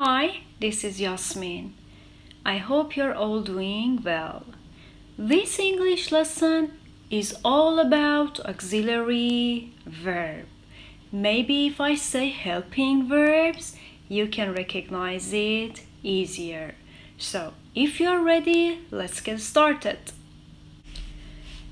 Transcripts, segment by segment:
Hi, this is Yasmin. I hope you're all doing well. This English lesson is all about auxiliary verb. Maybe if I say helping verbs, you can recognize it easier. So, if you're ready, let's get started.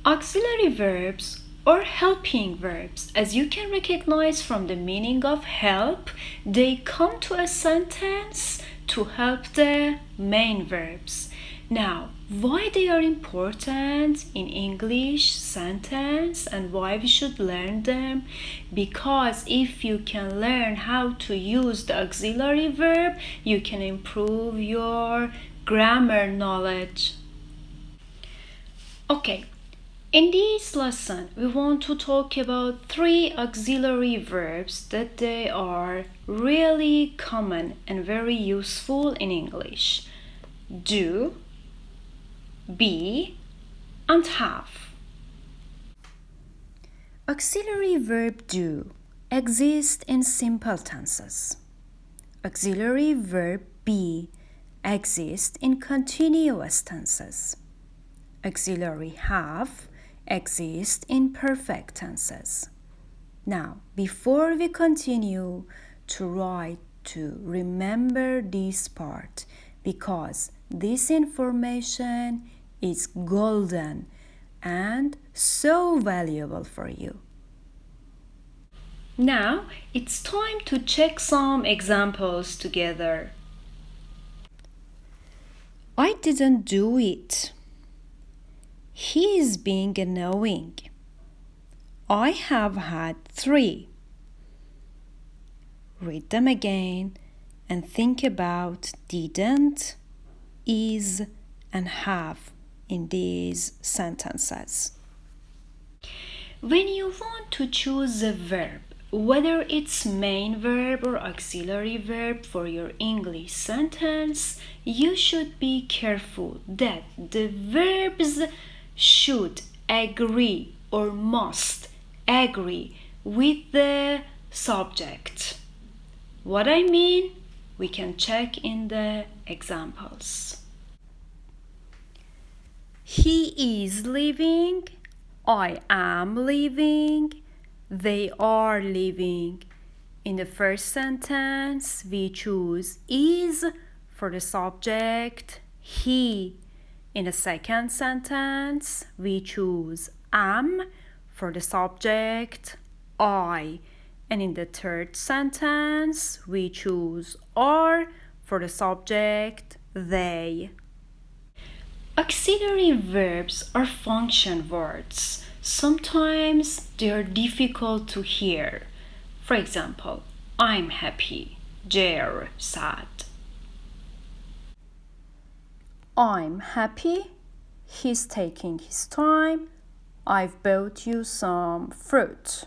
Auxiliary verbs or helping verbs, as you can recognize from the meaning of help, they come to a sentence to help the main verbs. Now, why they are important in English sentence and why we should learn them? Because if you can learn how to use the auxiliary verb, you can improve your grammar knowledge. Okay. In this lesson, we want to talk about 3 auxiliary verbs that they are really common and very useful in English. Do, be, and have. Auxiliary verb do exists in simple tenses. Auxiliary verb be exists in continuous tenses. Auxiliary have exist in perfect tenses. Now, before we continue to write, to remember this part because this information is golden and so valuable for you. Now, it's time to check some examples together. I didn't do it. He is being annoying. I have had 3. Read them again and think about didn't, is, and have in these sentences. When you want to choose a verb, whether it's main verb or auxiliary verb for your English sentence, you should be careful that the verbs should agree or must agree with the subject. What I mean, we can check in the examples. He is leaving, I am leaving, they are leaving. In the first sentence, we choose is for the subject, he. In the second sentence, we choose am for the subject, I. And in the third sentence, we choose are for the subject, they. Auxiliary verbs are function words. Sometimes they are difficult to hear. For example, I'm happy, they're sad. I'm happy, he's taking his time, I've bought you some fruit.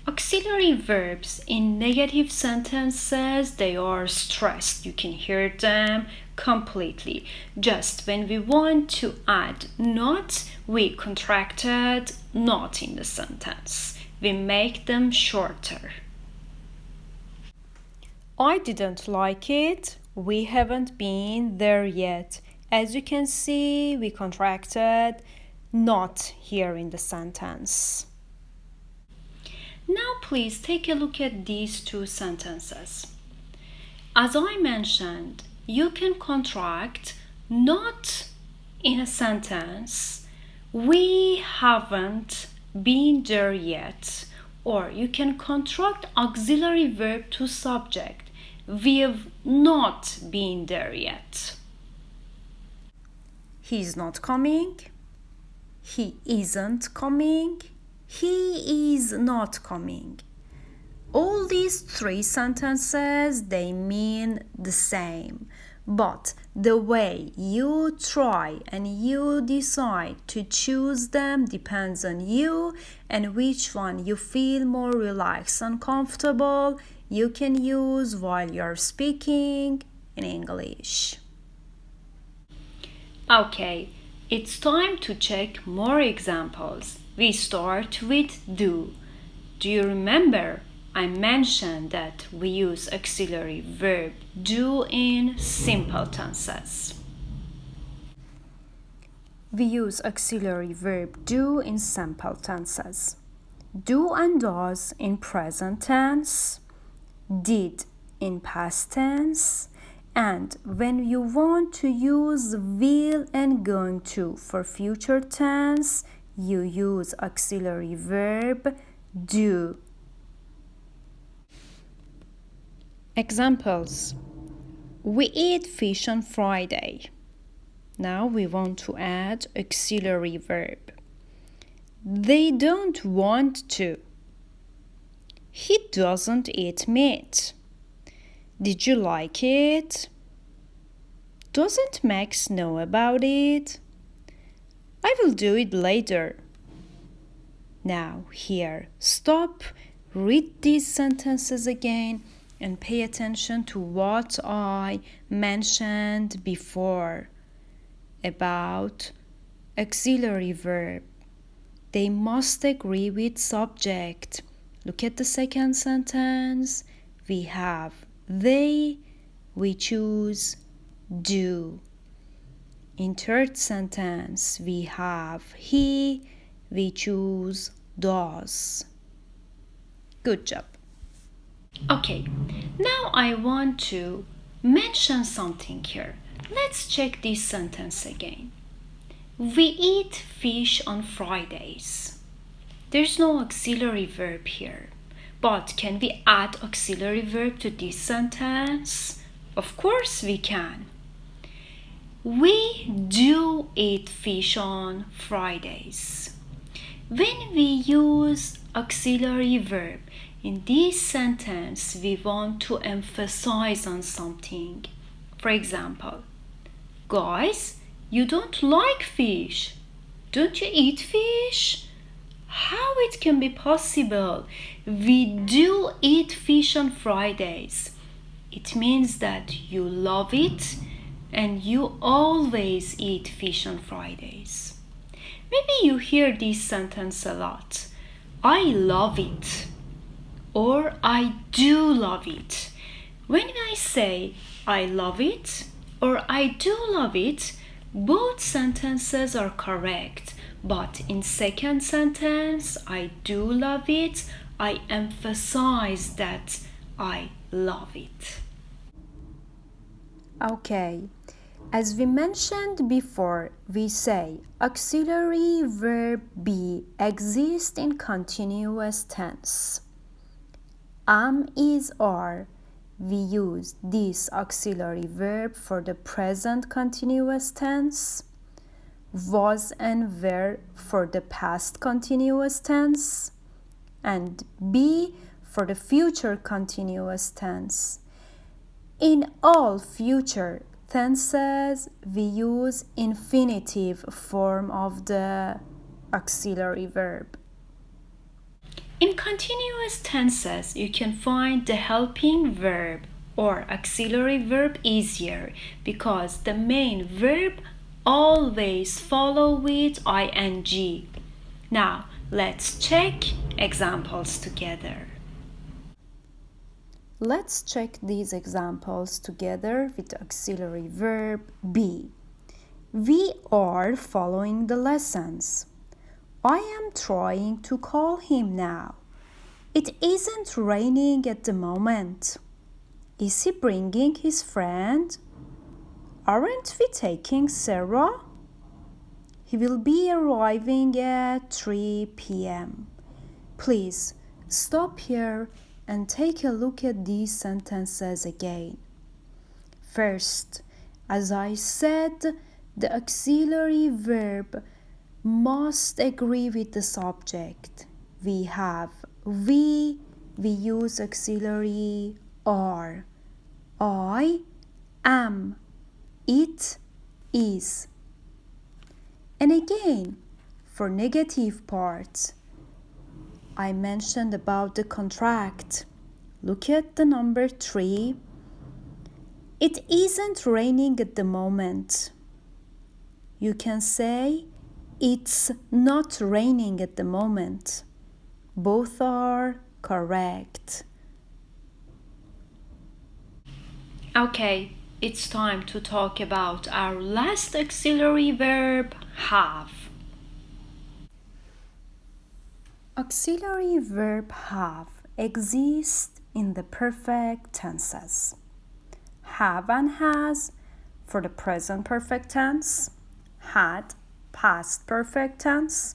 Auxiliary verbs in negative sentences, they are stressed. You can hear them completely. Just when we want to add not, we contracted not in the sentence. We make them shorter. I didn't like it. We haven't been there yet. As you can see, we contracted not here in the sentence. Now please take a look at these 2 sentences. As I mentioned, you can contract not in a sentence, we haven't been there yet, or you can contract auxiliary verb to subject. We have not been there yet. He's not coming. He isn't coming. He is not coming. All these 3 sentences, they mean the same. But the way you try and you decide to choose them depends on you and which one you feel more relaxed and comfortable you can use while you're speaking in English. Okay, it's time to check more examples. We start with do. Do you remember? I mentioned that we use auxiliary verb do in simple tenses. We use auxiliary verb do in simple tenses. Do and does in present tense, did in past tense, and when you want to use will and going to for future tense, you use auxiliary verb do. Examples. We eat fish on Friday. Now we want to add auxiliary verb. They don't want to. He doesn't eat meat. Did you like it? Doesn't Max know about it? I will do it later. Now here, stop, read these sentences again and pay attention to what I mentioned before about auxiliary verb. They must agree with subject. Look at the second sentence. We have they, we choose do. In third sentence, we have he, we choose does. Good job. Okay, now I want to mention something here. Let's check this sentence again. We eat fish on Fridays. There's no auxiliary verb here. But can we add auxiliary verb to this sentence? Of course we can. We do eat fish on Fridays. When we use auxiliary verb in this sentence, we want to emphasize on something. For example, guys, you don't like fish. Don't you eat fish? How it can be possible? We do eat fish on Fridays. It means that you love it and you always eat fish on Fridays. Maybe you hear this sentence a lot. I love it. Or I do love it. When I say I love it or I do love it, both sentences are correct. But in second sentence, I do love it, I emphasize that I love it. Okay, as we mentioned before, we say auxiliary verb be exists in continuous tense. Am, is, are. We use this auxiliary verb for the present continuous tense. Was and were for the past continuous tense. And be for the future continuous tense. In all future tenses, we use infinitive form of the auxiliary verb. In continuous tenses, you can find the helping verb or auxiliary verb easier because the main verb always follow with ing. Now, let's check examples together. Let's check these examples together with the auxiliary verb be. We are following the lessons. I am trying to call him now. It isn't raining at the moment. Is he bringing his friend? Aren't we taking Sarah? He will be arriving at 3 p.m. Please stop here and take a look at these sentences again. First, as I said, the auxiliary verb must agree with the subject. We have we use auxiliary are. I am. It is. And again, for negative parts, I mentioned about the contract. Look at the number 3. It isn't raining at the moment. You can say it's not raining at the moment. Both are correct. Okay, it's time to talk about our last auxiliary verb, have. Auxiliary verb have exists in the perfect tenses. Have and has for the present perfect tense, had past perfect tense,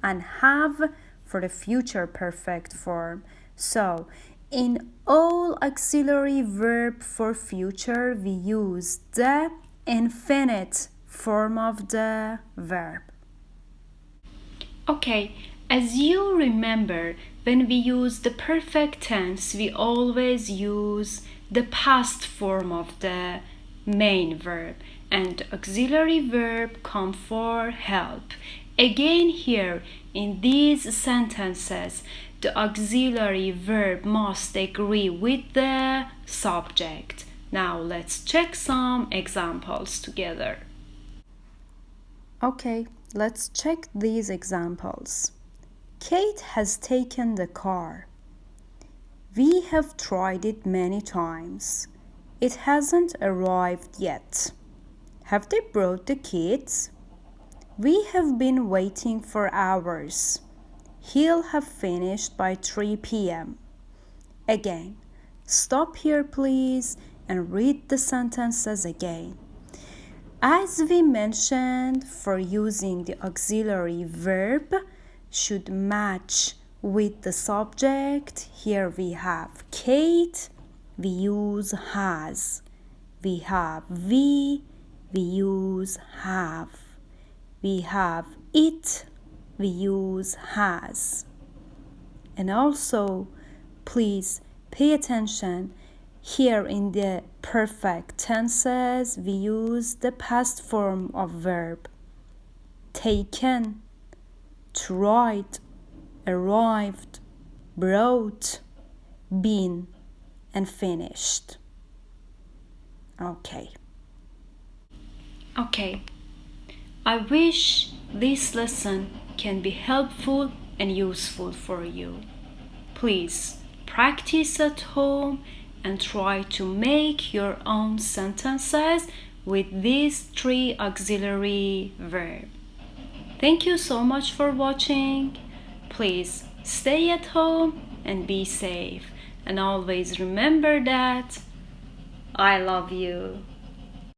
and have for the future perfect form. So, in all auxiliary verb for future, we use the infinite form of the verb. Okay, as you remember, when we use the perfect tense, we always use the past form of the main verb, and auxiliary verb come for help. Again, here in these sentences, the auxiliary verb must agree with the subject. Now let's check some examples together. Okay, let's check these examples. Kate has taken the car. We have tried it many times. It hasn't arrived yet. Have they brought the kids? We have been waiting for hours. He'll have finished by 3 p.m. Again, stop here please and read the sentences again. As we mentioned, for using the auxiliary verb should match with the subject. Here we have Kate, we use has. We have we use have. We have it, we use has. And also, please pay attention. Here in the perfect tenses, we use the past form of verb. Taken, tried, arrived, brought, been, and finished. Okay. I wish this lesson can be helpful and useful for you. Please practice at home and try to make your own sentences with these 3 auxiliary verbs. Thank you so much for watching. Please stay at home and be safe. And always remember that I love you.